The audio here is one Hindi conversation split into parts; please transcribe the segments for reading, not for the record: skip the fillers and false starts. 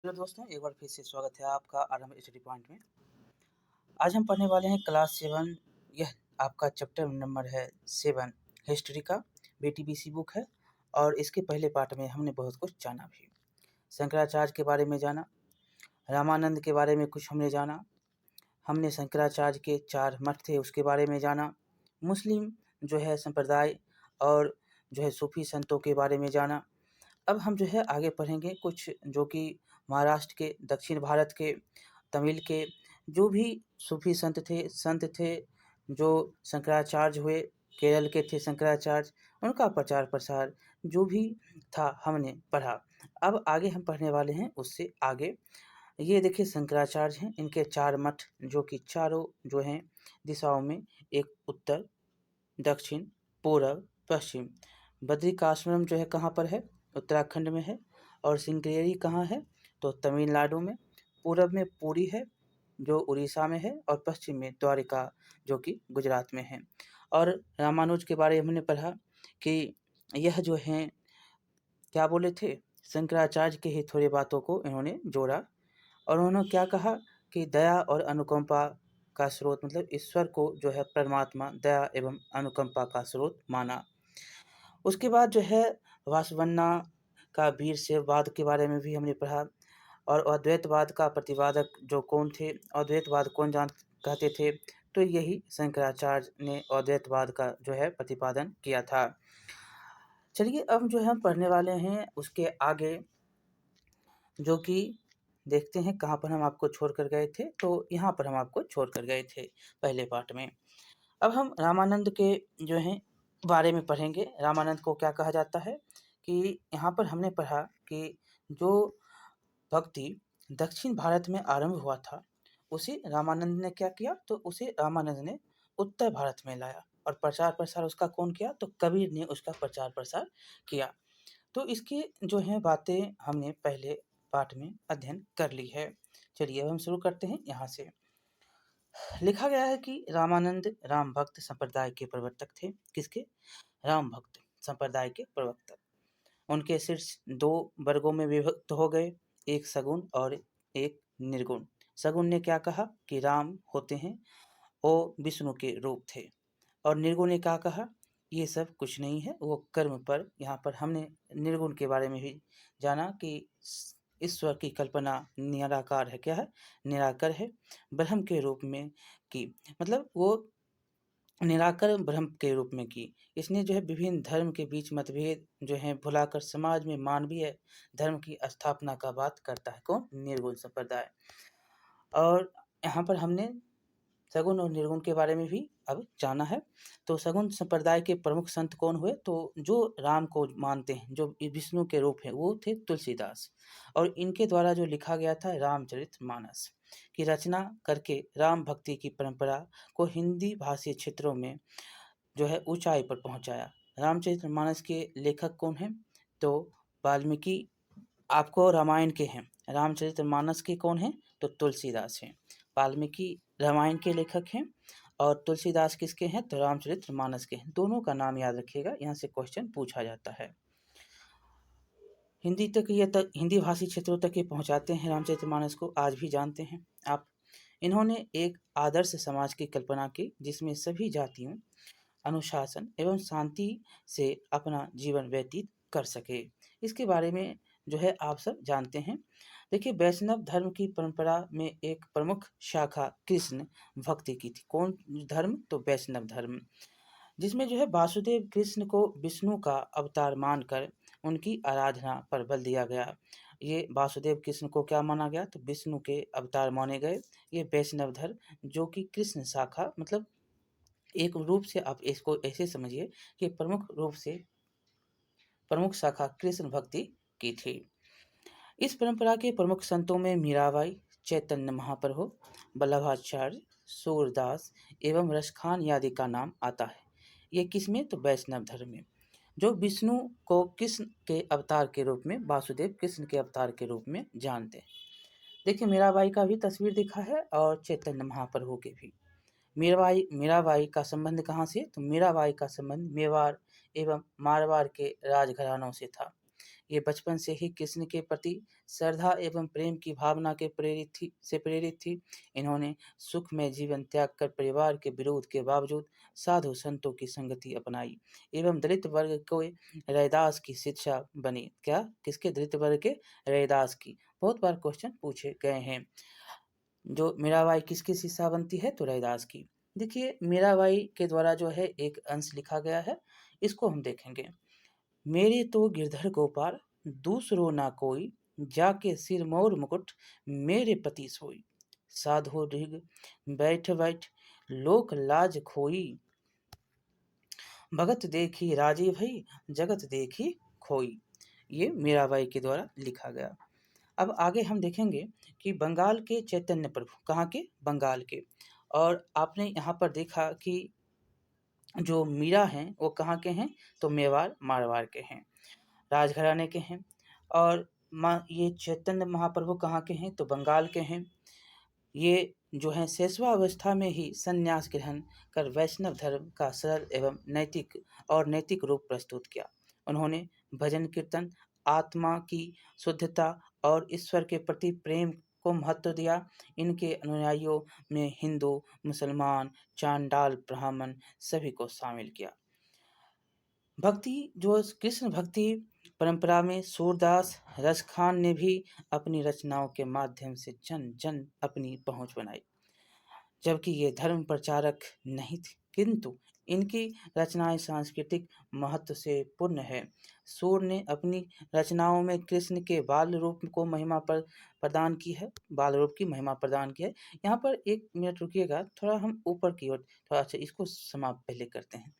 हेलो दोस्तों, एक बार फिर से स्वागत है आपका आरंभ स्टडी पॉइंट में। आज हम पढ़ने वाले हैं क्लास 7। यह आपका चैप्टर नंबर है 7 हिस्ट्री का। बीटीबीसी बुक है और इसके पहले पार्ट में हमने बहुत कुछ जाना भी। शंकराचार्य के बारे में जाना, रामानंद के बारे में कुछ हमने जाना, हमने शंकराचार्य के 4 मठ थे उसके बारे में जाना, मुस्लिम जो है संप्रदाय और जो है सूफी संतों के बारे में जाना। अब हम जो है आगे पढ़ेंगे कुछ जो कि महाराष्ट्र के, दक्षिण भारत के, तमिल के जो भी सूफी संत थे जो शंकराचार्य हुए, केरल के थे शंकराचार्य, उनका प्रचार प्रसार जो भी था हमने पढ़ा। अब आगे हम पढ़ने वाले हैं उससे आगे। ये देखिए शंकराचार्य हैं, इनके 4 मठ जो कि चारों जो हैं दिशाओं में, एक उत्तर, दक्षिण, पूरब, पश्चिम। बद्रिकाश्रम जो है कहाँ पर है? उत्तराखंड में है। और सिंगरेरी कहाँ है? तो तमिलनाडु में। पूरब में पुरी है जो उड़ीसा में है और पश्चिम में द्वारिका जो कि गुजरात में है। और रामानुज के बारे में हमने पढ़ा कि यह जो हैं क्या बोले थे, शंकराचार्य के ही थोड़ी बातों को इन्होंने जोड़ा और उन्होंने क्या कहा कि दया और अनुकंपा का स्रोत, मतलब ईश्वर को जो है परमात्मा दया एवं अनुकंपा का स्रोत माना। उसके बाद जो है वासवन्ना का वीर शैववाद के बारे में भी हमने पढ़ा और अद्वैतवाद का प्रतिपादक जो कौन थे, अद्वैतवाद कौन जान कहते थे, तो यही शंकराचार्य ने अद्वैतवाद का जो है प्रतिपादन किया था। चलिए अब जो है हम पढ़ने वाले हैं उसके आगे, जो कि देखते हैं कहाँ पर हम आपको छोड़ कर गए थे। तो यहाँ पर हम आपको छोड़ कर गए थे पहले पार्ट में। अब हम रामानंद के जो हैं बारे में पढ़ेंगे। रामानंद को क्या कहा जाता है कि यहाँ पर हमने पढ़ा कि जो भक्ति दक्षिण भारत में आरंभ हुआ था उसे रामानंद ने क्या किया, तो उसे रामानंद ने उत्तर भारत में लाया और प्रचार प्रसार उसका कौन किया, तो कबीर ने उसका प्रचार प्रसार किया। तो इसकी जो है बातें हमने पहले पाठ में अध्ययन कर ली है। चलिए अब हम शुरू करते हैं यहाँ से। लिखा गया है कि रामानंद राम भक्त संप्रदाय के प्रवर्तक थे। किसके? राम भक्त संप्रदाय के प्रवर्तक। उनके शीर्ष 2 वर्गों में विभक्त हो गए, एक सगुण और एक निर्गुण। सगुण ने क्या कहा कि राम होते हैं, वो विष्णु के रूप थे। और निर्गुण ने क्या कहा, ये सब कुछ नहीं है, वो कर्म पर। यहाँ पर हमने निर्गुण के बारे में भी जाना कि ईश्वर की कल्पना निराकार है। क्या है? निराकर है, ब्रह्म के रूप में की, मतलब वो निराकर ब्रह्म के रूप में की। इसने जो है विभिन्न धर्म के बीच मतभेद जो है भुलाकर समाज में मानवीय धर्म की स्थापना का बात करता है। कौन? निर्गुण संप्रदाय। और यहाँ पर हमने सगुण और निर्गुण के बारे में भी अब जाना है। तो सगुण संप्रदाय के प्रमुख संत कौन हुए, तो जो राम को मानते हैं, जो विष्णु के रूप हैं, वो थे तुलसीदास। और इनके द्वारा जो लिखा गया था रामचरितमानस की रचना करके राम भक्ति की परंपरा को हिंदी भाषी क्षेत्रों में जो है ऊंचाई पर पहुंचाया। रामचरितमानस के लेखक कौन हैं, तो वाल्मीकि आपको रामायण के हैं, रामचरितमानस के कौन हैं, तो तुलसीदास हैं। वाल्मीकि रामायण के लेखक हैं और तुलसीदास किसके हैं, तो रामचरितमानस के हैं। दोनों का नाम याद रखिएगा, यहाँ से क्वेश्चन पूछा जाता है। हिंदी तक ये तक हिंदी भाषी क्षेत्रों तक ये पहुँचाते हैं रामचरितमानस को, आज भी जानते हैं आप। इन्होंने एक आदर्श समाज की कल्पना की जिसमें सभी जातियों अनुशासन एवं शांति से अपना जीवन व्यतीत कर सके। इसके बारे में जो है आप सब जानते हैं। देखिए वैष्णव धर्म की परंपरा में एक प्रमुख शाखा कृष्ण भक्ति की थी। कौन धर्म? तो वैष्णव धर्म, जिसमें जो है वासुदेव कृष्ण को विष्णु का अवतार मानकर उनकी आराधना पर बल दिया गया। ये वासुदेव कृष्ण को क्या माना गया, तो विष्णु के अवतार माने गए। ये वैष्णव धर्म जो कि कृष्ण शाखा, मतलब एक रूप से आप इसको ऐसे समझिए कि प्रमुख रूप से प्रमुख शाखा कृष्ण भक्ति की थी। इस परंपरा के प्रमुख संतों में मीराबाई, चैतन्य महाप्रभु, वल्लभाचार्य, सूरदास एवं रसखान आदि का नाम आता है। ये किसमें? तो वैष्णव धर्म में, जो विष्णु को कृष्ण के अवतार के रूप में, वासुदेव कृष्ण के अवतार के रूप में जानते हैं। देखिए मीराबाई का भी तस्वीर दिखा है और चैतन्य महाप्रभु के भी। मीराबाई का संबंध कहाँ से? तो मीराबाई का संबंध मेवाड़ एवं मारवाड़ के राजघरानों से था। ये बचपन से ही कृष्ण के प्रति श्रद्धा एवं प्रेम की भावना के प्रेरित थी। इन्होंने सुखमय जीवन त्याग कर परिवार के विरोध के बावजूद साधु संतों की संगति अपनाई एवं दलित वर्ग को रैदास की शिक्षा बनी। क्या? किसके? दलित वर्ग के रैदास की। बहुत बार क्वेश्चन पूछे गए हैं। जो मीराबाई किसकी शिष्या बनती है? तो रैदास की। देखिए मीराबाई के द्वारा जो है एक अंश लिखा गया है, इसको हम देखेंगे। मेरे तो गिरधर गोपाल दूसरो ना कोई, जाके सिर मोर मुकुट मेरे पति सोई। साधो ऋग बैठ बैठ लोक लाज खोई, भगत देखी राजी भई जगत देखी खोई। ये मीराबाई के द्वारा लिखा गया। अब आगे हम देखेंगे कि बंगाल के चैतन्य प्रभु, कहाँ के? बंगाल के। और आपने यहाँ पर देखा कि जो मीरा हैं वो कहाँ के हैं? तो मेवाड़ मारवाड़ के हैं, राजघराने के हैं। और ये चैतन्य महाप्रभु कहाँ के हैं? तो बंगाल के हैं। ये जो है शैशवावस्था में ही संन्यास ग्रहण कर वैष्णव धर्म का सरल एवं नैतिक रूप प्रस्तुत किया। उन्होंने भजन कीर्तन, आत्मा की शुद्धता और ईश्वर के प्रति प्रेम को महत्व दिया। इनके अनुयायियों में हिंदू, मुसलमान, चांडाल, ब्राह्मण सभी को शामिल किया। भक्ति, जो कृष्ण भक्ति परंपरा में सूरदास रसखान ने भी अपनी रचनाओं के माध्यम से जन जन अपनी पहुंच बनाई। जबकि ये धर्म प्रचारक नहीं थे, किंतु इनकी रचनाएं सांस्कृतिक महत्व से पूर्ण है। सूर ने अपनी रचनाओं में कृष्ण के बाल रूप को महिमा पर प्रदान की है, बाल रूप की महिमा प्रदान की है। यहाँ पर एक मिनट रुकिएगा, थोड़ा हम ऊपर की ओर थोड़ा सा इसको समाप्त पहले करते हैं।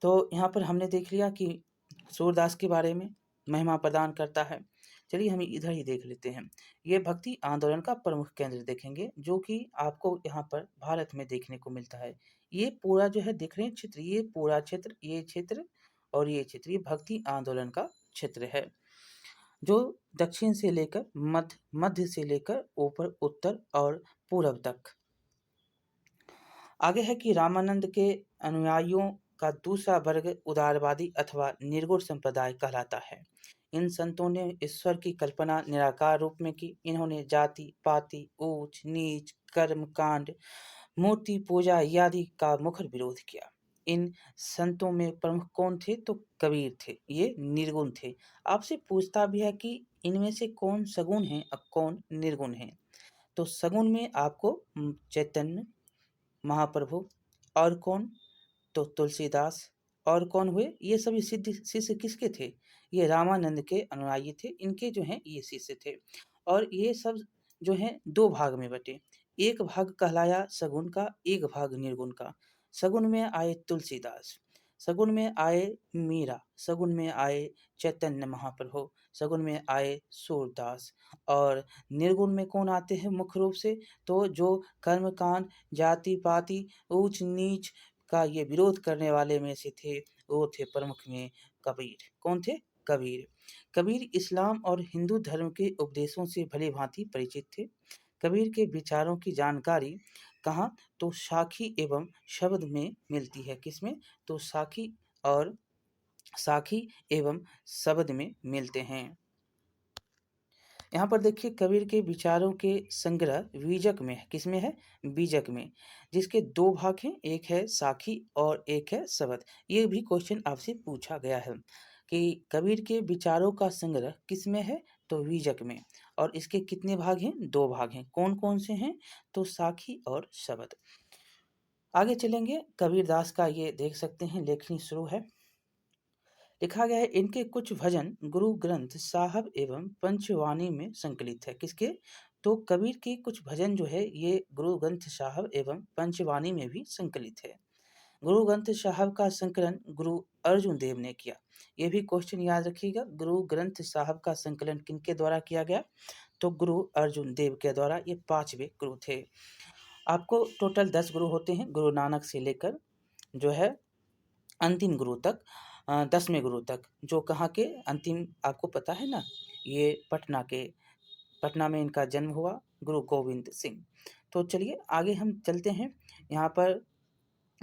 तो यहाँ पर हमने देख लिया कि सूरदास के बारे में महिमा प्रदान करता है। चलिए हम इधर ही देख लेते हैं। ये भक्ति आंदोलन का प्रमुख केंद्र देखेंगे, जो कि आपको यहाँ पर भारत में देखने को मिलता है। ये पूरा जो है देख रहे हैं क्षेत्र, ये पूरा क्षेत्र, ये क्षेत्र और ये क्षेत्र, ये भक्ति आंदोलन का क्षेत्र है, जो दक्षिण से लेकर मध्य से लेकर ऊपर उत्तर और पूर्व तक। आगे है कि रामानंद के अनुयायियों का दूसरा वर्ग उदारवादी अथवा निर्गुण संप्रदाय कहलाता है। इन संतों ने ईश्वर की कल्पना निराकार रूप में की। इन्होंने जाति पाति, ऊंच नीच, कर्म कांड, मूर्ति पूजा इत्यादि का मुखर विरोध किया। इन संतों में प्रमुख कौन थे? तो कबीर थे। ये निर्गुण थे। आपसे पूछता भी है कि इनमें से कौन सगुण है और कौन निर्गुण है। तो सगुण में आपको चैतन्य महाप्रभु, और कौन? तो तुलसीदास। और कौन हुए? ये सभी सिद्ध शिष्य किसके थे? ये रामानंद के अनुयायी थे। इनके जो हैं ये शिष्य थे। और ये सब जो हैं दो भाग में बटे। एक भाग कहलाया सगुण का, एक भाग निर्गुण का। सगुण में आए तुलसीदास, सगुण में आए मीरा, सगुण में आए चैतन्य महाप्रभु, सगुण में आए सूरदास। और निर्गुण में कौन आते हैं मुख्य रूप से? तो जो कर्मकांड, जाति पाति, ऊंच नीच का ये विरोध करने वाले में से थे, वो थे प्रमुख में कबीर। कौन थे? कबीर। कबीर इस्लाम और हिंदू धर्म के उपदेशों से भली भांति परिचित थे। कबीर के विचारों की जानकारी कहाँ? तो साखी एवं शब्द में मिलती है। किसमें? तो साखी एवं शब्द में मिलते हैं। यहाँ पर देखिए कबीर के विचारों के संग्रह बीजक में है। किसमें है? बीजक में, जिसके दो भाग हैं, एक है साखी और एक है शब्द। ये भी क्वेश्चन आपसे पूछा गया है कि कबीर के विचारों का संग्रह किसमें है? तो बीजक में। और इसके कितने भाग हैं? दो भाग हैं। कौन कौन से हैं? तो साखी और शब्द। आगे चलेंगे, कबीरदास का ये देख सकते हैं लेखनी शुरू है। लिखा गया है इनके कुछ भजन गुरु ग्रंथ साहब एवं पंचवाणी में संकलित है। किसके? तो कबीर के कुछ भजन जो है ये गुरु ग्रंथ साहब एवं पंचवाणी में भी संकलित है। गुरु ग्रंथ साहब का संकलन गुरु अर्जुन देव ने किया। ये भी क्वेश्चन याद रखिएगा, गुरु ग्रंथ साहब का संकलन किनके द्वारा किया गया? तो गुरु अर्जुन देव के द्वारा। ये 5वें गुरु थे। आपको टोटल 10 गुरु होते हैं, गुरु नानक से लेकर जो है अंतिम गुरु तक, 10वें गुरु तक, जो कहाँ के? अंतिम आपको पता है ना, ये पटना में इनका जन्म हुआ, गुरु गोविंद सिंह। तो चलिए आगे हम चलते हैं। यहाँ पर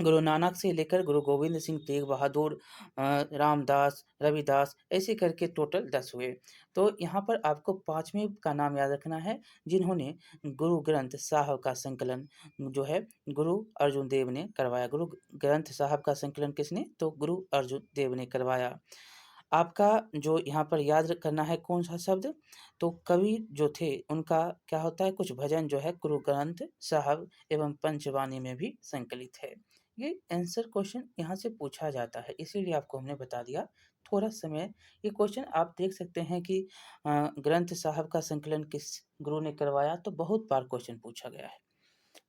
गुरु नानक से लेकर गुरु गोविंद सिंह, तेग बहादुर, रामदास, रविदास, ऐसे करके टोटल 10 हुए। तो यहाँ पर आपको 5वें का नाम याद रखना है, जिन्होंने गुरु ग्रंथ साहब का संकलन जो है गुरु अर्जुन देव ने करवाया। गुरु ग्रंथ साहब का संकलन किसने? तो गुरु अर्जुन देव ने करवाया। आपका जो यहाँ पर याद करना है कौन सा शब्द? तो कवि जो थे उनका क्या होता है, कुछ भजन जो है गुरु ग्रंथ साहब एवं पंचवाणी में भी संकलित है। ये आंसर क्वेश्चन यहाँ से पूछा जाता है, इसीलिए आपको हमने बता दिया। थोड़ा समय ये क्वेश्चन आप देख सकते हैं कि ग्रंथ साहब का संकलन किस गुरु ने करवाया, तो बहुत बार क्वेश्चन पूछा गया है।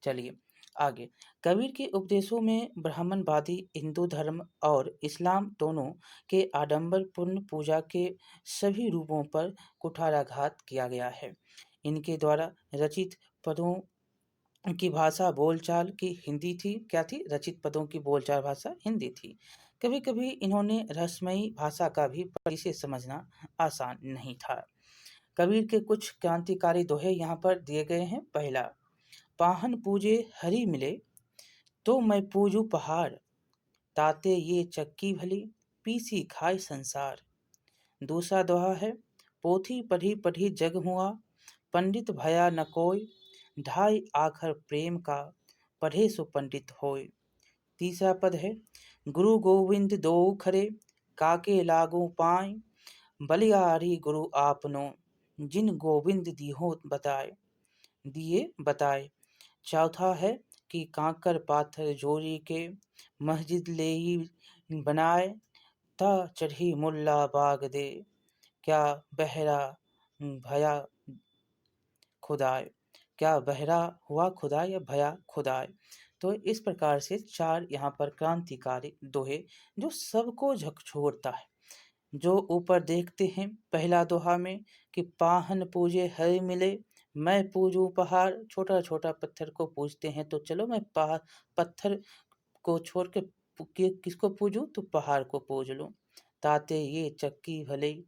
चलिए आगे। कबीर के उपदेशों में ब्राह्मणवादी हिंदू धर्म और इस्लाम दोनों के आडंबरपूर्ण पूजा के सभी रूपों पर कुठाराघात किया गया है। इनके द्वारा रचित पदों की भाषा बोलचाल की हिंदी थी। क्या थी? रचित पदों की बोलचाल भाषा हिंदी थी। कभी कभी इन्होंने रहस्यमयी भाषा का भी परिचय समझना आसान नहीं था। कबीर के कुछ क्रांतिकारी दोहे यहाँ पर दिए गए हैं। पहला, पाहन पूजे हरि मिले, तो मैं पूजू पहाड़, ताते ये चक्की भली, पीसी खाए संसार। दूसरा दोहा है, पोथी पढ़ी पढ़ी जग हुआ, पंडित भया न कोय, ढाई आखर प्रेम का, पढ़े सो पंडित होय। तीसरा पद है, गुरु गोविंद दो खरे, काके लागू पाए, बलिहारी गुरु आपनो, जिन गोविंद दीहो बताए। चौथा है कि कांकर पाथर जोड़ी के, मस्जिद लेई बनाए, ता चढ़ी मुल्ला बाग दे, क्या बहरा भया खुदाए। क्या बहरा हुआ खुदा या भया खुदाए। तो इस प्रकार से 4 यहाँ पर क्रांतिकारी दोहे जो सबको झकझोरता है। जो ऊपर देखते हैं पहला दोहा में कि पाहन पूजे हरि मिले, मैं पूजूं पहाड़, छोटा छोटा पत्थर को पूजते हैं, तो चलो मैं पत्थर को छोड़ के किसको पूजूं? तो पहाड़ को पूज लूं। ताते ये चक्की भले,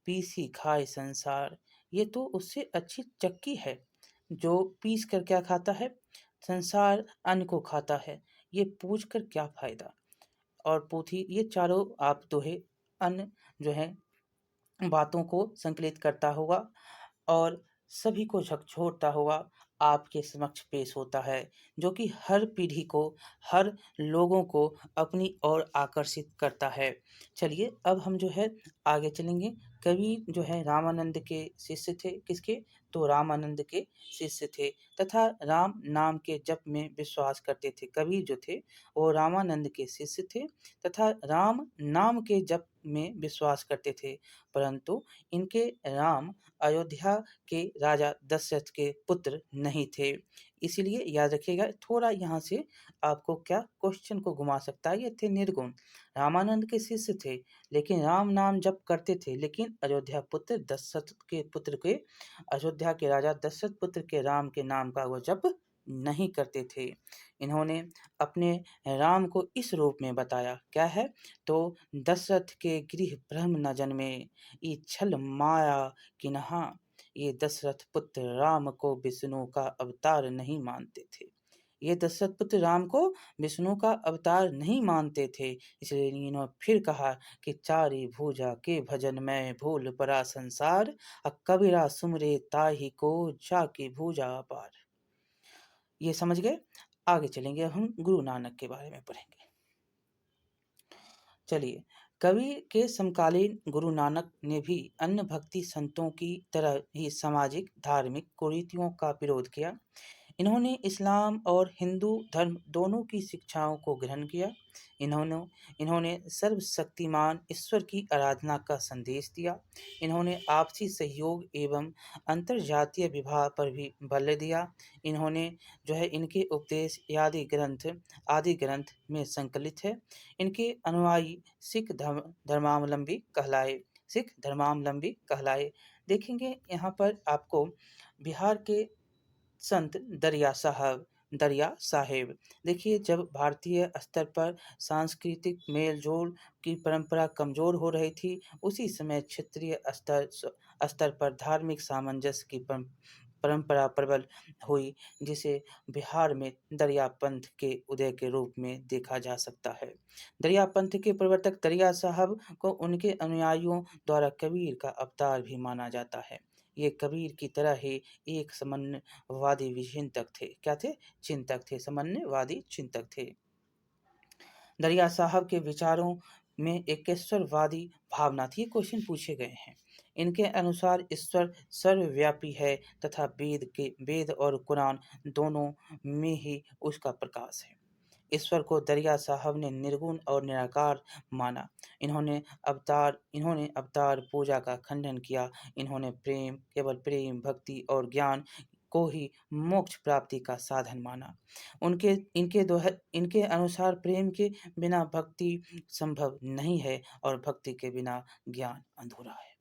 पीसी खाए संसार। ये तो उससे अच्छी चक्की है जो पीस कर क्या खाता है? संसार अन्न को खाता है। ये पूज कर क्या फायदा। और पोथी, ये चारों आप दोहे अन्य जो है बातों को संकलित करता होगा और सभी को झकझोरता हुआ आपके समक्ष पेश होता है, जो कि हर पीढ़ी को, हर लोगों को अपनी ओर आकर्षित करता है। चलिए अब हम जो है आगे चलेंगे। कवि जो है रामानंद के शिष्य थे। किसके? तो रामानंद के शिष्य थे तथा राम नाम के जप में विश्वास करते थे। कवि जो थे वो रामानंद के शिष्य थे तथा राम नाम के जप में विश्वास करते थे, परंतु इनके राम अयोध्या के राजा दशरथ के पुत्र नहीं थे। इसीलिए याद रखिएगा, थोड़ा यहाँ से आपको क्या क्वेश्चन को घुमा सकता है। ये थे निर्गुण, रामानंद के शिष्य थे, लेकिन राम नाम जप करते थे, लेकिन अयोध्या पुत्र दशरथ के पुत्र के, अयोध्या के राजा दशरथ पुत्र के राम के नाम का वो जप नहीं करते थे। इन्होंने अपने राम को इस रूप में बताया। क्या है? तो दशरथ के गृह ब्रह्म न जन्मे, ये छल माया किन्हा, ये दशरथ पुत्र राम को विष्णु का अवतार नहीं मानते थे। ये दशरथ पुत्र राम को विष्णु का अवतार नहीं मानते थे। इसलिए इन्होंने फिर कहा कि चारी भुजा के भजन में भूल परा संसार, कबीरा सुमरे ताहि को जाके भुजा पार। ये समझ गए? आगे चलेंगे, अब हम गुरु नानक के बारे में पढ़ेंगे। चलिए, कवि के समकालीन गुरु नानक ने भी अन्य भक्ति संतों की तरह ही सामाजिक धार्मिक कुरीतियों का विरोध किया। इन्होंने इस्लाम और हिंदू धर्म दोनों की शिक्षाओं को ग्रहण किया। इन्होंने इन्होंने सर्वशक्तिमान ईश्वर की आराधना का संदेश दिया। इन्होंने आपसी सहयोग एवं अंतर्जातीय विवाह पर भी बल दिया। इन्होंने जो है इनके उपदेश आदि ग्रंथ में संकलित है। इनके अनुयायी सिख धर्मावलंबी कहलाए। देखेंगे यहाँ पर आपको बिहार के संत दरिया साहेब, देखिए जब भारतीय स्तर पर सांस्कृतिक मेलजोल की परंपरा कमजोर हो रही थी, उसी समय क्षेत्रीय स्तर पर धार्मिक सामंजस्य की परंपरा प्रबल हुई, जिसे बिहार में दरिया पंथ के उदय के रूप में देखा जा सकता है। दरिया पंथ के प्रवर्तक दरिया साहब को उनके अनुयायियों द्वारा कबीर का अवतार भी माना जाता है। ये कबीर की तरह ही एक समन्वयवादी चिंतक थे। क्या थे? चिंतक थे, समन्वयवादी चिंतक थे। दरिया साहब के विचारों में एकेश्वरवादी भावना थी। क्वेश्चन पूछे गए हैं। इनके अनुसार ईश्वर सर्वव्यापी है तथा वेद और कुरान दोनों में ही उसका प्रकाश है। ईश्वर को दरिया साहब ने निर्गुण और निराकार माना। इन्होंने अवतार पूजा का खंडन किया। इन्होंने केवल प्रेम, भक्ति और ज्ञान को ही मोक्ष प्राप्ति का साधन माना। इनके अनुसार प्रेम के बिना भक्ति संभव नहीं है और भक्ति के बिना ज्ञान अधूरा है।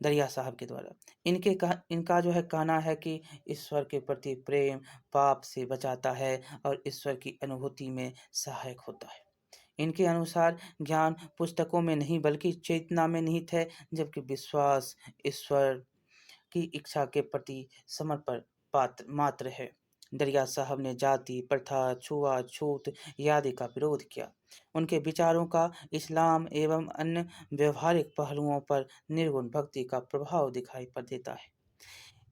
दरिया साहब के द्वारा इनका जो है कहना है कि ईश्वर के प्रति प्रेम पाप से बचाता है और ईश्वर की अनुभूति में सहायक होता है। इनके अनुसार ज्ञान पुस्तकों में नहीं बल्कि चेतना में निहित है, जबकि विश्वास ईश्वर की इच्छा के प्रति समर्पण मात्र है। दरिया साहब ने जाति प्रथा, छुआछूत आदि का विरोध किया। उनके विचारों का इस्लाम एवं अन्य व्यवहारिक पहलुओं पर निर्गुण भक्ति का प्रभाव दिखाई पड़ देता है।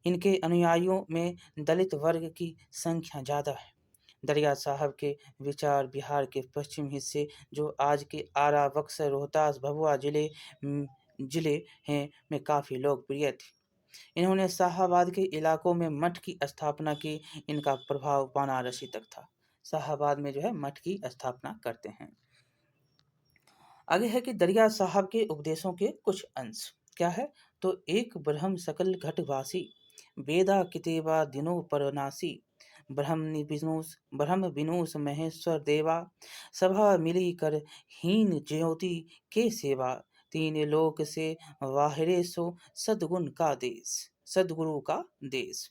इनके अनुयायियों में दलित वर्ग की संख्या ज़्यादा है। दरिया साहब के विचार बिहार के पश्चिम हिस्से, जो आज के आरा, बक्सर, रोहतास, भभुआ जिले हैं, में काफ़ी लोकप्रिय थे। इन्होंने शाहाबाद के इलाकों में मठ की स्थापना की। इनका प्रभाव बनारसी तक था। शाहाबाद में जो है मठ की स्थापना करते हैं। आगे है कि दरिया साहब के उपदेशों के कुछ अंश क्या है? तो एक ब्रह्म सकल घटवासी, वेदा कितेबा दिनो परनासी, ब्रह्म विनोस महेश्वर देवा, सभा मिली कर हीन ज्योति के सेवा, तीन लोक से वाहिरे सो सदगुरु का देश।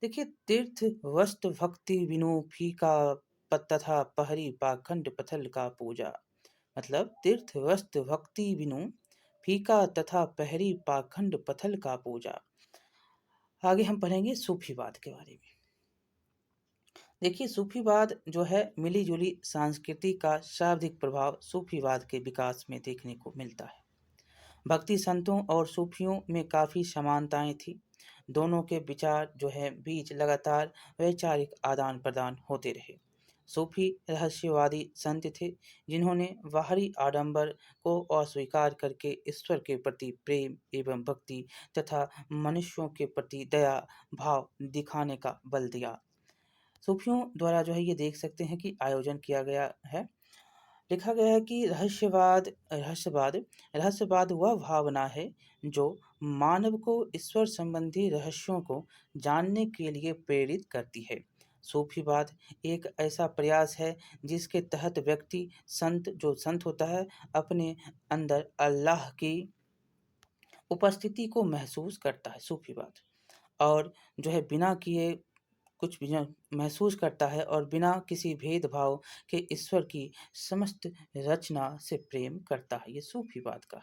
देखिए, तीर्थ वस्त्र भक्ति विनु फीका तथा पहरी पाखंड पथल का पूजा। मतलब तीर्थ वस्त्र भक्ति विनु फीका तथा पहरी पाखंड पथल का पूजा। आगे हम पढ़ेंगे सूफीवाद के बारे में। देखिए, सूफीवाद जो है मिली जुली संस्कृति का शाब्दिक प्रभाव सूफीवाद के विकास में देखने को मिलता है। भक्ति संतों और सूफियों में काफ़ी समानताएं थी। दोनों के विचार जो है बीच लगातार वैचारिक आदान प्रदान होते रहे। सूफी रहस्यवादी संत थे, जिन्होंने बाहरी आडंबर को अस्वीकार करके ईश्वर के प्रति प्रेम एवं भक्ति तथा मनुष्यों के प्रति दया भाव दिखाने का बल दिया। सूफियों द्वारा जो है ये देख सकते हैं कि आयोजन किया गया है। लिखा गया है कि रहस्यवाद वह भावना है जो मानव को ईश्वर संबंधी रहस्यों को जानने के लिए प्रेरित करती है। सूफीवाद एक ऐसा प्रयास है जिसके तहत व्यक्ति संत होता है, अपने अंदर अल्लाह की उपस्थिति को महसूस करता है। सूफीवाद और जो है बिना किए कुछ भी महसूस करता है और बिना किसी भेदभाव के ईश्वर की समस्त रचना से प्रेम करता है। ये सूफीवाद का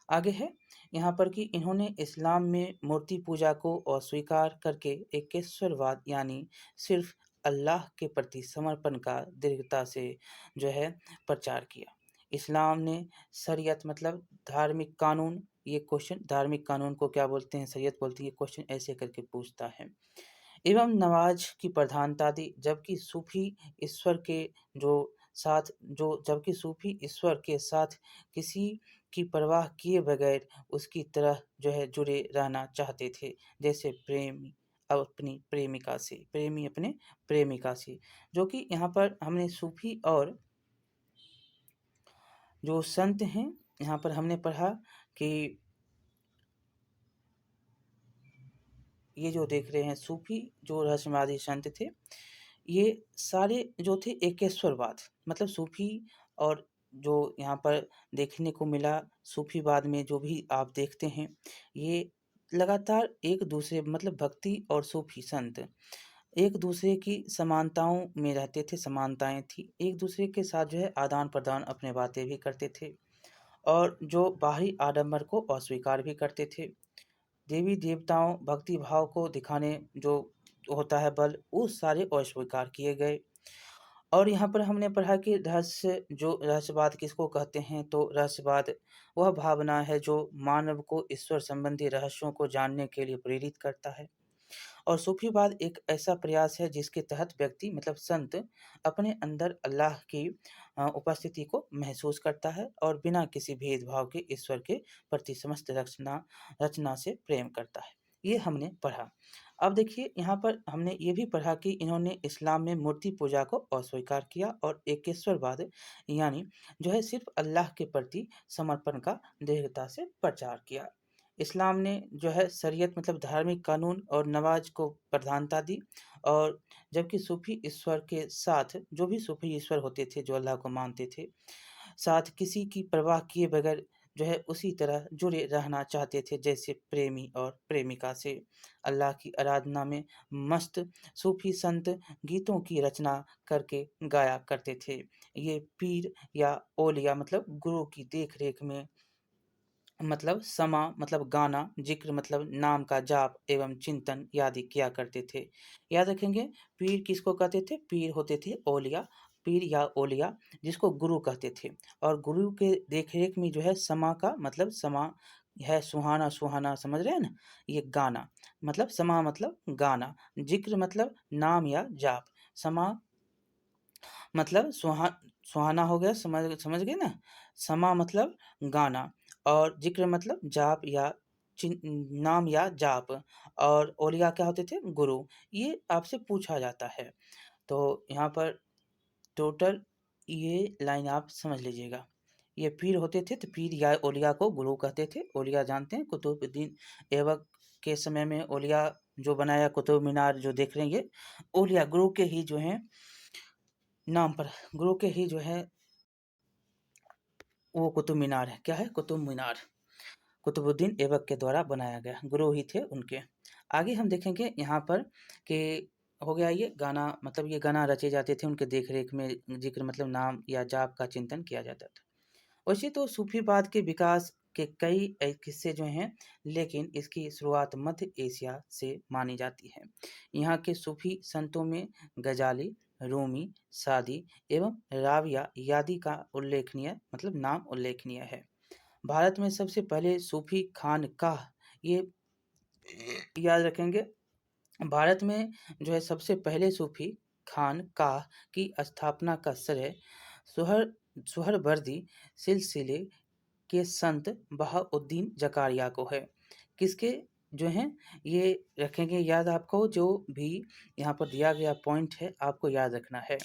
आगे है यहाँ पर कि इन्होंने इस्लाम में मूर्ति पूजा को अस्वीकार करके एकेश्वरवाद यानी सिर्फ अल्लाह के प्रति समर्पण का दृढ़ता से जो है प्रचार किया। इस्लाम ने शरीयत मतलब धार्मिक कानून, ये क्वेश्चन धार्मिक कानून को क्या बोलते हैं, शरीयत बोलती है, क्वेश्चन ऐसे करके पूछता है, एवं नमाज की प्रधानता दी। जबकि सूफी ईश्वर के साथ किसी की परवाह किए बगैर उसकी तरह जो है जुड़े रहना चाहते थे, जैसे प्रेमी अपने प्रेमिका से। जो कि यहाँ पर हमने सूफी और जो संत हैं, यहाँ पर हमने पढ़ा कि ये जो देख रहे हैं सूफी जो रहस्यवादी संत थे, ये सारे जो थे एकेश्वरवाद मतलब सूफी, और जो यहाँ पर देखने को मिला सूफीवाद में जो भी आप देखते हैं, ये लगातार एक दूसरे मतलब भक्ति और सूफी संत एक दूसरे की समानताओं में रहते थे। समानताएं थी, एक दूसरे के साथ जो है आदान प्रदान अपने बातें भी करते थे और जो बाहरी आडंबर को अस्वीकार भी करते थे। देवी देवताओं भक्ति भाव को दिखाने जो होता है बल, वो सारे अस्वीकार किए गए। और यहाँ पर हमने पढ़ा कि रहस्यवाद किसको कहते हैं, तो रहस्यवाद वह भावना है जो मानव को ईश्वर संबंधी रहस्यों को जानने के लिए प्रेरित करता है। और सूफीवाद एक ऐसा प्रयास है जिसके तहत व्यक्ति मतलब संत अपने अंदर अल्लाह की उपस्थिति को महसूस करता है और बिना किसी भेदभाव के ईश्वर के प्रति समस्त रचना रचना से प्रेम करता है। ये हमने पढ़ा। अब देखिए यहाँ पर हमने ये भी पढ़ा कि इन्होंने इस्लाम में मूर्ति पूजा को अस्वीकार किया और एकेश्वरवाद यानी जो है सिर्फ अल्लाह के प्रति समर्पण का दृढ़ता से प्रचार किया। इस्लाम ने जो है शरीयत मतलब धार्मिक कानून और नमाज को प्रधानता दी। और जबकि सूफी ईश्वर के साथ जो भी सूफी ईश्वर होते थे जो अल्लाह को मानते थे, साथ किसी की परवाह किए बगैर जो है उसी तरह जुड़े रहना चाहते थे जैसे प्रेमी और प्रेमिका से। अल्लाह की आराधना में मस्त सूफी संत गीतों की रचना करके गाया करते थे। ये पीर या औलिया मतलब गुरु की देख रेख में मतलब समा मतलब गाना, जिक्र मतलब नाम का जाप एवं चिंतन आदि किया करते थे। याद रखेंगे, पीर किसको कहते थे? पीर होते थे औलिया, पीर या औलिया जिसको गुरु कहते थे। और गुरु के देख-रेख में जो है समा का मतलब समा है सुहाना, सुहाना समझ रहे हैं ना? ये गाना मतलब समा मतलब गाना, जिक्र मतलब नाम या जाप, समा मतलब सुहाना हो गया, समझ समझ गए ना? समा मतलब गाना और ज़िक्र मतलब जाप या नाम या जाप। और औलिया क्या होते थे? गुरु। ये आपसे पूछा जाता है। तो यहाँ पर टोटल ये लाइन आप समझ लीजिएगा। ये पीर होते थे तो पीर या औलिया को गुरु कहते थे। औलिया जानते हैं कुतुबुद्दीन ऐबक के समय में औलिया जो बनाया कुतुब मीनार जो देख रहे हैं ये औलिया गुरु के ही जो हैं नाम पर, गुरु के ही जो है वो कुतुब मीनार है। क्या है? कुतुब मीनार। कुतुबुद्दीन ऐबक के द्वारा बनाया गया, गुरु ही थे उनके। आगे हम देखेंगे यहाँ पर कि हो गया ये गाना मतलब ये गाना रचे जाते थे उनके देख-रेख में, ज़िक्र मतलब नाम या जाप का चिंतन किया जाता था। वैसे तो सूफीवाद के विकास के कई किस्से जो हैं, लेकिन इसकी शुरुआत मध्य एशिया से मानी जाती है। यहाँ के सूफी संतों में गजाली, रूमी, सादी एवं राबिया आदि का उल्लेखनीय मतलब नाम उल्लेखनीय है। भारत में सबसे पहले सूफी खानकाह ये याद रखेंगे, भारत में जो है सबसे पहले सूफी खानकाह की स्थापना का श्रेय सुहर सुहरवर्दी सिलसिले के संत बहाउद्दीन जकारिया को है। किसके जो हैं ये रखेंगे याद, आपको जो भी यहाँ पर दिया गया पॉइंट है आपको याद रखना है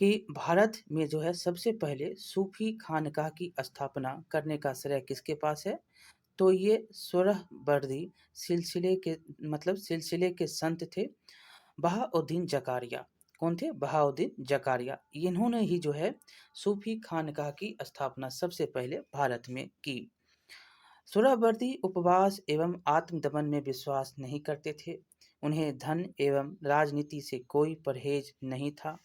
कि भारत में जो है सबसे पहले सूफी खानकाह की स्थापना करने का श्रेय किसके पास है? तो ये सोहरावर्दी सिलसिले के मतलब सिलसिले के संत थे बहाउद्दीन जकारिया। कौन थे? बहाउद्दीन जकारिया। इन्होंने ही जो है सूफी खानकाह की स्थापना सबसे पहले भारत में की। सोहरावर्दी उपवास एवं आत्मदमन में विश्वास नहीं करते थे। उन्हें धन एवं राजनीति से कोई परहेज नहीं था।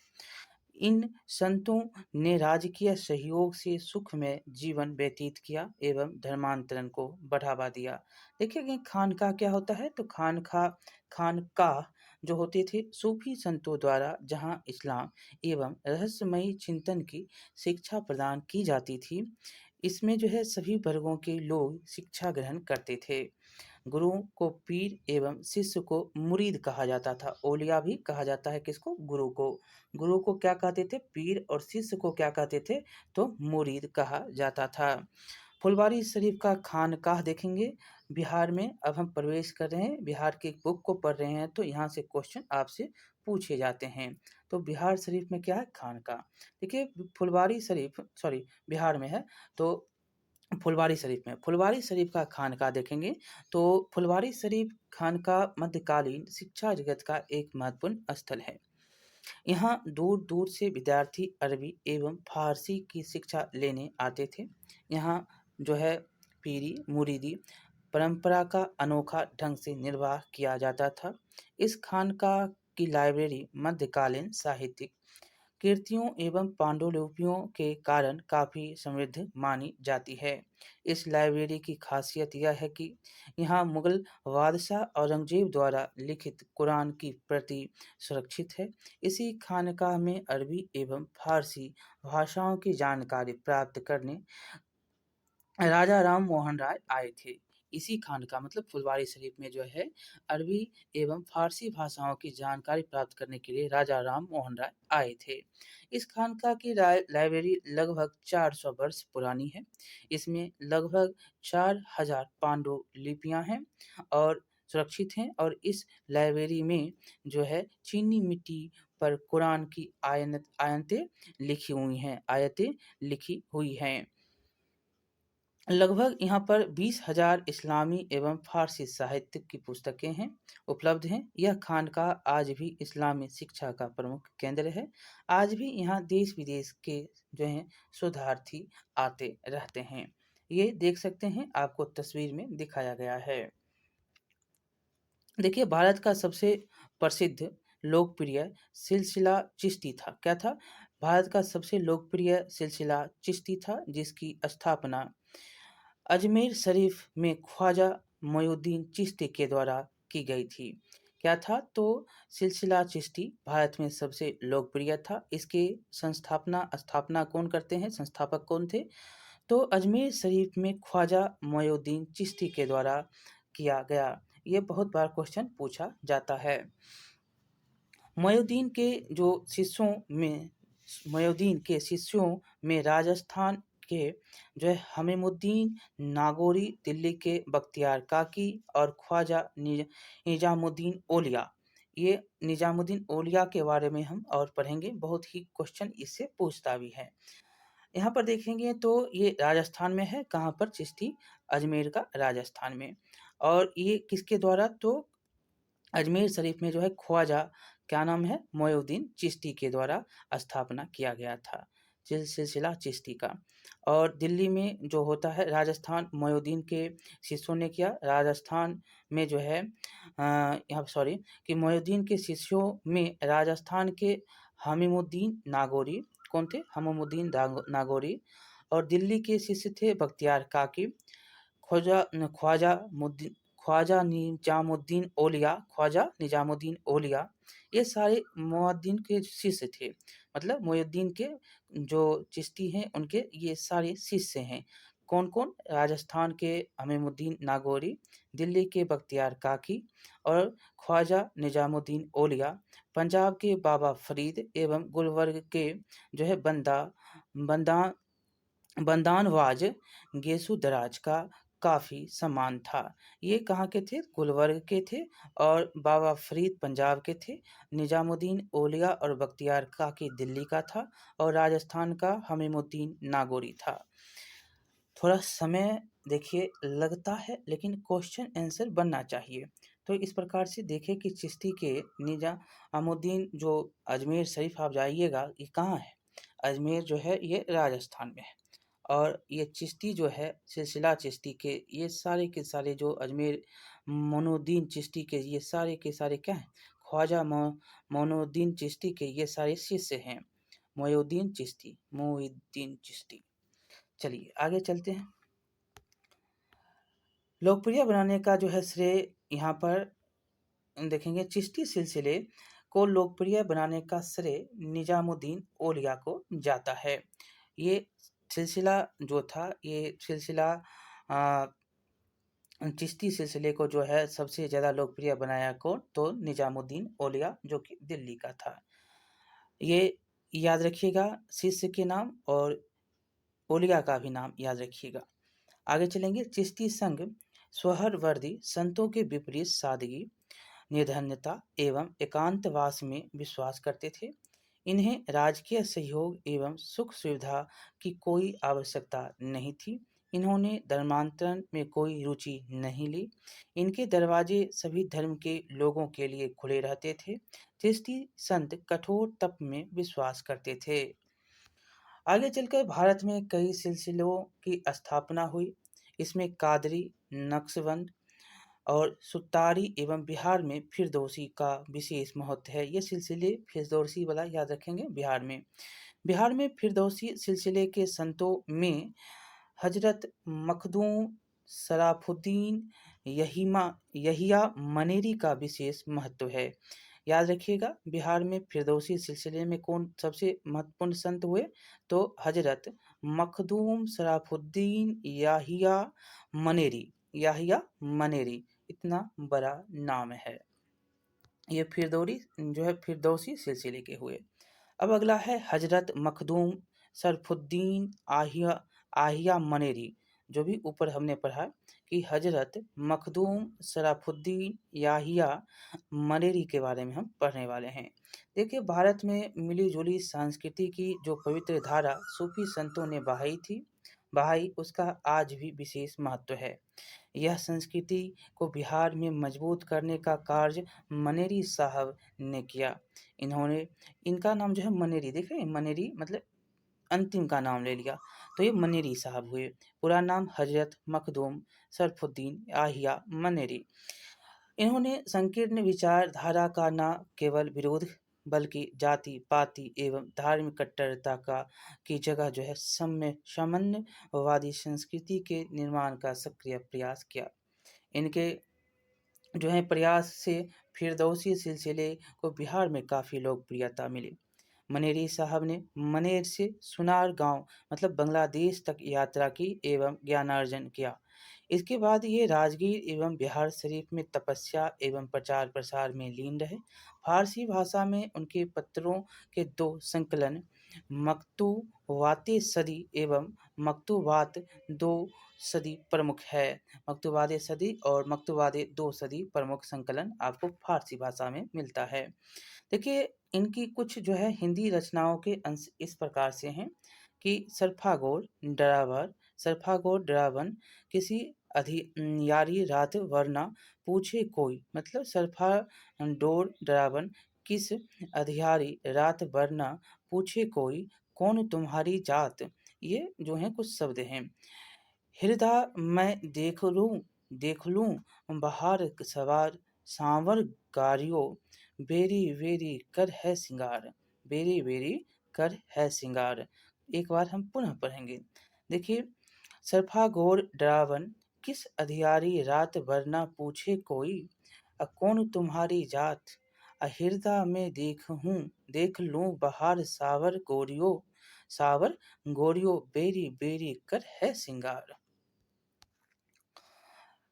इन संतों ने राजकीय सहयोग से सुखमय जीवन व्यतीत किया एवं धर्मांतरण को बढ़ावा दिया। देखिए कि खानका क्या होता है? तो खानकाह जो होते थे सूफी संतों द्वारा जहाँ इस्लाम एवं रहस्यमयी चिंतन की शिक्षा प्रदान की जाती थी। इसमें जो है सभी वर्गों के लोग शिक्षा ग्रहण करते थे। गुरु को पीर एवं शिष्य को मुरीद कहा जाता था। औलिया भी कहा जाता है किसको? गुरु को। गुरु को क्या कहते थे? पीर। और शिष्य को क्या कहते थे? तो मुरीद कहा जाता था। फुलवारी शरीफ का खानकाह देखेंगे बिहार में। अब हम प्रवेश कर रहे हैं, बिहार के एक बुक को पढ़ रहे हैं तो यहाँ से क्वेश्चन आपसे पूछे जाते हैं। तो बिहार शरीफ में क्या है? खानकाह। देखिए फुलवारी शरीफ सॉरी बिहार में है तो फुलवारी शरीफ का खानका देखेंगे तो फुलवारी शरीफ खानका मध्यकालीन शिक्षा जगत का एक महत्वपूर्ण स्थल है। यहाँ दूर दूर से विद्यार्थी अरबी एवं फारसी की शिक्षा लेने आते थे। यहाँ जो है पीरी मुरीदी परंपरा का अनोखा ढंग से निर्वाह किया जाता था। इस खानका की लाइब्रेरी मध्यकालीन साहित्यिक कीर्तियों एवं पांडुलिपियों के कारण काफ़ी समृद्ध मानी जाती है। इस लाइब्रेरी की खासियत यह है कि यहाँ मुगल बादशाह औरंगजेब द्वारा लिखित कुरान की प्रति सुरक्षित है। इसी खानकाह में अरबी एवं फारसी भाषाओं की जानकारी प्राप्त करने राजा राम मोहन राय आए थे। इसी खानका मतलब फुलवारी शरीफ में जो है अरबी एवं फारसी भाषाओं की जानकारी प्राप्त करने के लिए राजा राम मोहन राय आए थे। इस खानका की लाइब्रेरी लगभग 400 वर्ष पुरानी है। इसमें लगभग 4000 पांडुलिपियां हैं और सुरक्षित हैं, और इस लाइब्रेरी में जो है चीनी मिट्टी पर कुरान की आयतें लिखी हुई हैं। लगभग यहाँ पर 20,000 इस्लामी एवं फारसी साहित्य की पुस्तकें हैं उपलब्ध हैं। यह खानकाह आज भी इस्लामी शिक्षा का प्रमुख केंद्र है। आज भी यहाँ देश विदेश के जो हैं शोधार्थी आते रहते हैं। ये देख सकते हैं, आपको तस्वीर में दिखाया गया है। देखिए, भारत का सबसे प्रसिद्ध लोकप्रिय सिलसिला चिश्ती था। क्या था? भारत का सबसे लोकप्रिय सिलसिला चिश्ती था, जिसकी स्थापना अजमेर शरीफ में ख्वाजा मोइनुद्दीन चिश्ती के द्वारा की गई थी। क्या था? तो सिलसिला चिश्ती भारत में सबसे लोकप्रिय था। इसके स्थापना कौन करते हैं? संस्थापक कौन थे? तो अजमेर शरीफ में ख्वाजा मोइनुद्दीन चिश्ती के द्वारा किया गया। ये बहुत बार क्वेश्चन पूछा जाता है। मोइनुद्दीन के जो शिष्यों में मोइनुद्दीन के शिष्यों में राजस्थान के जो है हमीमुद्दीन नागौरी, दिल्ली के बख्तियार काकी और ख्वाजा निजामुद्दीन औलिया। ये निजामुद्दीन औलिया के बारे में हम और पढ़ेंगे, बहुत ही क्वेश्चन इससे पूछता भी है। यहाँ पर देखेंगे तो ये राजस्थान में है। कहाँ पर? चिश्ती अजमेर का राजस्थान में। और ये किसके द्वारा? तो अजमेर शरीफ में जो है ख्वाजा क्या नाम है? मोइनुद्दीन चिश्ती के द्वारा स्थापना किया गया था सिलसिला चिश्ती का। और दिल्ली में जो होता है राजस्थान, मोइनुद्दीन के शिष्यों ने किया। राजस्थान में जो है यहाँ सॉरी कि मोइनुद्दीन के शिष्यों में राजस्थान के हमीमुद्दीन नागौरी कौन थे? हमीमुद्दीन नागौरी। और दिल्ली के शिष्य थे बख्तियार काकी, ख्वाजा ख्वाजा मुद्दीन ख्वाजा निजामुद्दीन औलिया। ये सारे मोइनुद्दीन के शिष्य थे। मतलब मोइनुद्दीन के जो चिश्ती हैं उनके ये सारे शिष्य हैं। कौन कौन? राजस्थान के हमीमुद्दीन नागौरी, दिल्ली के बख्तियार काकी और ख्वाजा निजामुद्दीन औलिया, पंजाब के बाबा फरीद एवं गुलबर्ग के जो है बंदा बंदानवाज गेसु दराज का काफ़ी सम्मान था। ये कहाँ के थे? गुलबर्ग के थे। और बाबा फरीद पंजाब के थे। निजामुद्दीन औलिया और बख्तियार काकी दिल्ली का था। और राजस्थान का हमीमुद्दीन नागौरी था। थोड़ा समय देखिए लगता है, लेकिन क्वेश्चन आंसर बनना चाहिए। तो इस प्रकार से देखिए कि चिश्ती के निजामुद्दीन जो अजमेर शरीफ आप जाइएगा, ये कहाँ है? अजमेर जो है ये राजस्थान में है। और ये चिश्ती जो है सिलसिला चिश्ती के ये सारे के सारे जो अजमेर मोइनुद्दीन चिश्ती के ये सारे के सारे क्या हैं? ख्वाजा मोइनुद्दीन चिश्ती के ये सारे शिष्य हैं। मोइनुद्दीन चिश्ती। चलिए आगे चलते हैं। लोकप्रिय बनाने का जो है श्रेय यहाँ पर देखेंगे। चिश्ती सिलसिले को लोकप्रिय बनाने का श्रेय निजामुद्दीन औलिया को जाता है। ये सिलसिला जो था, ये सिलसिला चिश्ती सिलसिले को जो है सबसे ज़्यादा लोकप्रिय बनाया कौन? तो निजामुद्दीन औलिया, जो कि दिल्ली का था। ये याद रखिएगा शिष्य के नाम, और औलिया का भी नाम याद रखिएगा। आगे चलेंगे। चिश्ती संघ स्वहरवर्दी संतों के विपरीत सादगी, निर्धनता एवं एकांतवास में विश्वास करते थे। इन्हें राजकीय सहयोग एवं सुख सुविधा की कोई आवश्यकता नहीं थी। इन्होंने धर्मांतरण में कोई रुचि नहीं ली। इनके दरवाजे सभी धर्म के लोगों के लिए खुले रहते थे। चिश्ती संत कठोर तप में विश्वास करते थे। आगे चलकर भारत में कई सिलसिलों की स्थापना हुई। इसमें कादरी, नक्शबंद और सुतारी एवं बिहार में फिरदौसी का विशेष महत्व है। ये सिलसिले फिरदौसी वाला याद रखेंगे बिहार में फिरदौसी सिलसिले के संतों में हजरत मखदूम शराफुद्दीन यहिया मनेरी का विशेष महत्व है। याद रखिएगा, बिहार में फिरदौसी सिलसिले में कौन सबसे महत्वपूर्ण संत हुए, तो हजरत मखदूम शराफुद्दीन याहिया मनेरी, इतना बड़ा नाम है। ये फिरदौसी सिलसिले के हुए। अब अगला है हजरत मखदूम शरफुद्दीन आहिया मनेरी, जो भी ऊपर हमने पढ़ा कि हजरत मखदूम शराफुद्दीन याहिया मनेरी के बारे में हम पढ़ने वाले हैं। देखिए, भारत में मिली जुली संस्कृति की जो पवित्र धारा सूफी संतों ने बहाई उसका आज भी विशेष महत्व है। यह संस्कृति को बिहार में मजबूत करने का कार्य मनेरी साहब ने किया। इनका नाम जो है मनेरी, देख रहे हैं, मनेरी मतलब अंतिम का नाम ले लिया, तो ये मनेरी साहब हुए। पूरा नाम हजरत मखदूम शरफुद्दीन आहिया मनेरी। इन्होंने संकीर्ण विचारधारा का न केवल विरोध बल्कि जाति पाति एवं धार्मिक कट्टरता की जगह जो है साम्यवादी संस्कृति के निर्माण का सक्रिय प्रयास किया। इनके जो है प्रयास से फिरदौसी सिलसिले को बिहार में काफ़ी लोकप्रियता मिली। मनेरी साहब ने मनेर से सुनार गांव मतलब बांग्लादेश तक यात्रा की एवं ज्ञानार्जन किया। इसके बाद ये राजगीर एवं बिहार शरीफ में तपस्या एवं प्रचार प्रसार में लीन रहे। फारसी भाषा में उनके पत्रों के दो संकलन मकतूवाते सदी एवं मकतूबात दो सदी प्रमुख है। मकतूबात सदी और मकतूबात दो सदी प्रमुख संकलन आपको फारसी भाषा में मिलता है। देखिए, इनकी कुछ जो है हिंदी रचनाओं के अंश इस प्रकार से हैं कि सरफागोर डरावन किसी अधियारी रात वरना पूछे कोई, मतलब सरफाडोर डरावन किस अधियारी रात वरना पूछे कोई, कौन तुम्हारी जात। ये जो है कुछ शब्द हैं। हृदय मैं देख लूं बहार सवार सांवर गारियो, बेरी बेरी कर है सिंगार, बेरी बेरी कर है सिंगार। एक बार हम पुनः पढ़ेंगे। देखिए, सरफागोर डरावन किस अधियारी रात वरना पूछे कोई, कौन तुम्हारी जात, हृदय में देख लूं बहार सावर गोरियो बेरी बेरी कर है सिंगार।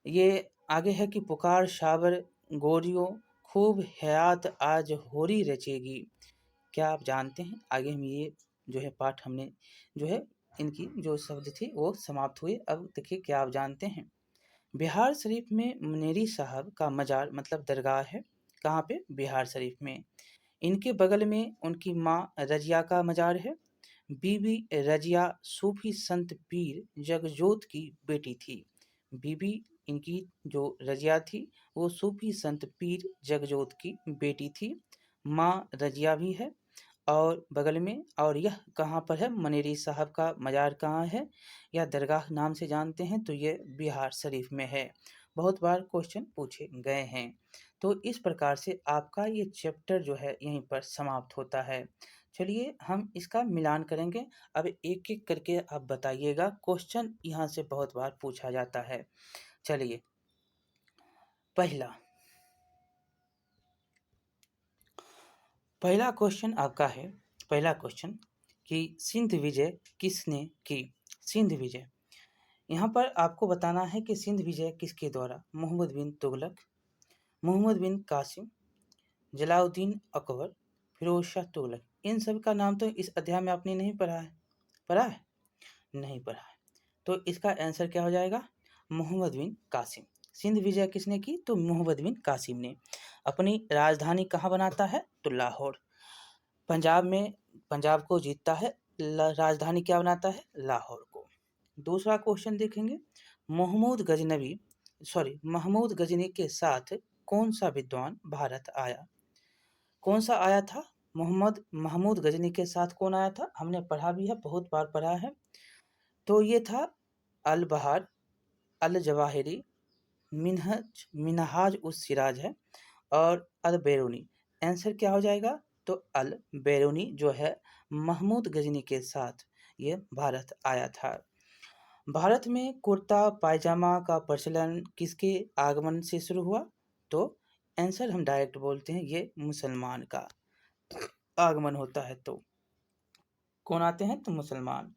ये आगे है कि पुकार सावर गोरियो खूब हयात आज होरी रचेगी। क्या आप जानते हैं, आगे हम ये जो है पाठ हमने जो है इनकी जो शब्द थे वो समाप्त हुए। अब देखिए क्या आप जानते हैं, बिहार शरीफ में मनेरी साहब का मजार मतलब दरगाह है। कहाँ पे? बिहार शरीफ में। इनके बगल में उनकी माँ रजिया का मजार है। बीबी रजिया सूफी संत पीर जगजोत की बेटी थी। बीबी इनकी जो रजिया थी वो सूफी संत पीर जगजोत की बेटी थी। माँ रजिया भी है और बगल में, और यह कहाँ पर है, मनेरी साहब का मजार कहाँ है या दरगाह नाम से जानते हैं तो ये बिहार शरीफ में है। बहुत बार क्वेश्चन पूछे गए हैं। तो इस प्रकार से आपका ये चैप्टर जो है यहीं पर समाप्त होता है। चलिए हम इसका मिलान करेंगे। अब एक एक करके आप बताइएगा, क्वेश्चन यहाँ से बहुत बार पूछा जाता है। चलिए, पहला क्वेश्चन आपका है, पहला क्वेश्चन कि सिंध विजय किसने की। सिंध विजय, यहाँ पर आपको बताना है कि सिंध विजय किसके द्वारा। मोहम्मद बिन तुगलक, मोहम्मद बिन कासिम, जलाउद्दीन अकबर, फिरोज शाह तुगलक। इन सब का नाम तो इस अध्याय में आपने नहीं पढ़ा है। पढ़ा है? नहीं पढ़ा है। तो इसका आंसर क्या हो जाएगा? मोहम्मद बिन कासिम। सिंध विजय किसने की? तो मोहम्मद बिन कासिम ने। अपनी राजधानी कहाँ बनाता है? तो लाहौर। पंजाब को जीतता है, राजधानी क्या बनाता है? लाहौर को। दूसरा क्वेश्चन देखेंगे, महमूद गजनी के साथ कौन सा विद्वान भारत आया? कौन सा आया था? महमूद गजनी के साथ कौन आया था? हमने पढ़ा भी है, बहुत बार पढ़ा है। तो ये था अल बहार, अल जवाहिरी, मिनहज मिनहाज उस सिराज है, और अल बेरूनी। आंसर क्या हो जाएगा? तो अल बेरूनी जो है महमूद गजनी के साथ ये भारत आया था। भारत में कुर्ता पायजामा का प्रचलन किसके आगमन से शुरू हुआ? तो आंसर हम डायरेक्ट बोलते हैं, ये मुसलमान का आगमन होता है। तो कौन आते हैं? तो मुसलमान।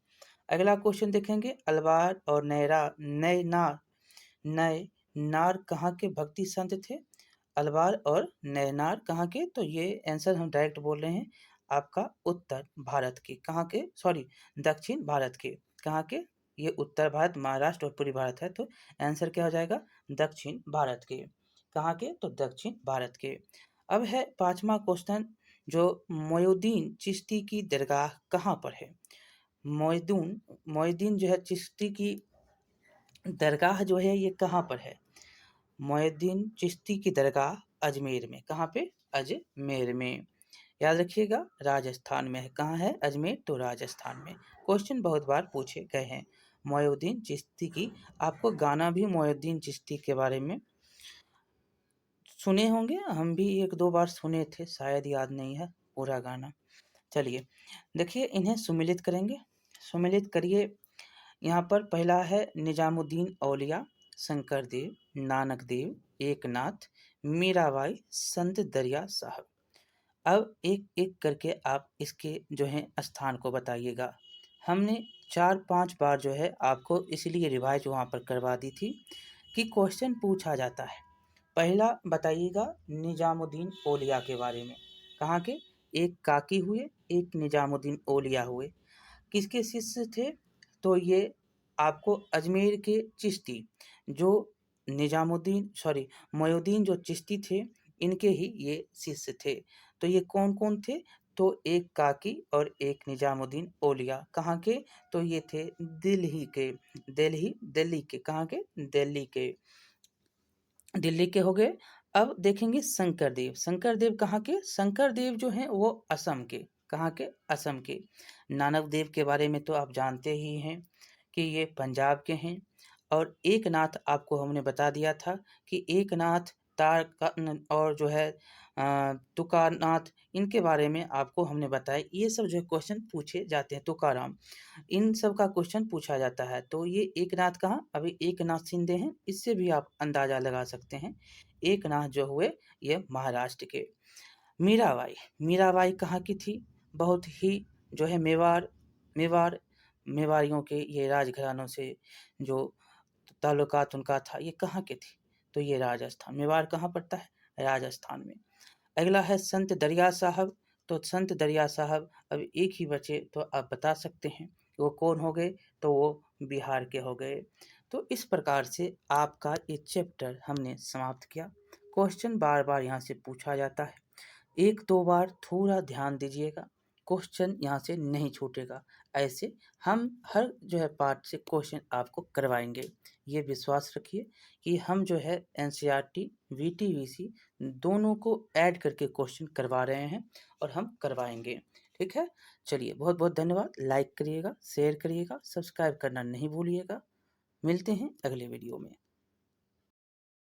अगला क्वेश्चन देखेंगे, अलवार और नए नार कहाँ के भक्ति संत थे? अलवार और नैनार कहाँ के? तो ये आंसर हम डायरेक्ट बोल रहे हैं, आपका उत्तर भारत के। कहाँ के? सॉरी, दक्षिण भारत के। कहाँ के? ये उत्तर भारत, महाराष्ट्र और पूर्वी भारत है, तो आंसर क्या हो जाएगा? दक्षिण भारत के। कहाँ के? तो दक्षिण भारत के। अब है पांचवा क्वेश्चन, जो मोयुद्दीन चिश्ती की दरगाह कहाँ पर है? मोयुद्दीन जो है चिश्ती की दरगाह जो है ये कहाँ पर है? मोयुद्दीन चिश्ती की दरगाह अजमेर में। कहाँ पे? अजमेर में। याद रखिएगा, राजस्थान में है। कहाँ है? अजमेर, तो राजस्थान में। क्वेश्चन बहुत बार पूछे गए हैं मोयुद्दीन चिश्ती की। आपको गाना भी मोयुद्दीन चिश्ती के बारे में सुने होंगे, हम भी एक दो बार सुने थे, शायद याद नहीं है पूरा गाना। चलिए देखिए, इन्हें सुमिलित करेंगे। सुमिलित करिए। यहाँ पर पहला है निजामुद्दीन औलिया, शंकर देव, नानक देव, एकनाथ, मीराबाई, संत दरिया साहब। अब एक एक करके आप इसके जो है स्थान को बताइएगा। हमने 4-5 बार जो है आपको इसलिए रिवाइज वहाँ पर करवा दी थी कि क्वेश्चन पूछा जाता है। पहला बताइएगा निजामुद्दीन औलिया के बारे में। कहाँ के? एक काकी हुए, एक निजामुद्दीन औलिया हुए। किसके शिष्य थे? तो ये आपको अजमेर के चिश्ती, जो मोयुद्दीन जो चिश्ती थे, इनके ही ये शिष्य थे। तो ये कौन कौन थे? तो एक काकी और एक निजामुद्दीन औलिया। कहाँ के? तो ये थे दिल्ली के। कहाँ के? दिल्ली के। दिल्ली के हो गए। अब देखेंगे शंकर देव। शंकर देव कहाँ के? शंकर देव जो हैं वो असम के। कहाँ के? असम के। नानक देव के बारे में तो आप जानते ही हैं कि ये पंजाब के हैं। और एकनाथ आपको हमने बता दिया था कि एकनाथ तार का और जो है तुकारनाथ, इनके बारे में आपको हमने बताया। ये सब जो है क्वेश्चन पूछे जाते हैं। तुकाराम, इन सब का क्वेश्चन पूछा जाता है। तो ये एकनाथ कहाँ? अभी एकनाथ शिंदे हैं, इससे भी आप अंदाजा लगा सकते हैं। एकनाथ जो हुए ये महाराष्ट्र के। मीराबाई, मीराबाई कहाँ की थी? बहुत ही जो है मेवाड़ मेवाड़ियों के ये राजघरानों से जो ताल्लुकात उनका था, ये कहाँ के थे? तो ये राजस्थान। मेवाड़ कहाँ पड़ता है? राजस्थान में। अगला है संत दरिया साहब। तो संत दरिया साहब अब एक ही बचे, तो आप बता सकते हैं कि वो कौन हो गए? तो वो बिहार के हो गए। तो इस प्रकार से आपका ये चैप्टर हमने समाप्त किया। क्वेश्चन बार बार यहाँ से पूछा जाता है, एक दो बार थोड़ा ध्यान दीजिएगा, क्वेश्चन यहाँ से नहीं छूटेगा। ऐसे हम हर जो है पार्ट से क्वेश्चन आपको करवाएंगे। ये विश्वास रखिए कि हम जो है एनसीईआरटी वीटीवीसी दोनों को ऐड करके क्वेश्चन करवा रहे हैं और हम करवाएंगे। ठीक है, चलिए बहुत बहुत धन्यवाद। लाइक करिएगा, शेयर करिएगा, सब्सक्राइब करना नहीं भूलिएगा। मिलते हैं अगले वीडियो में।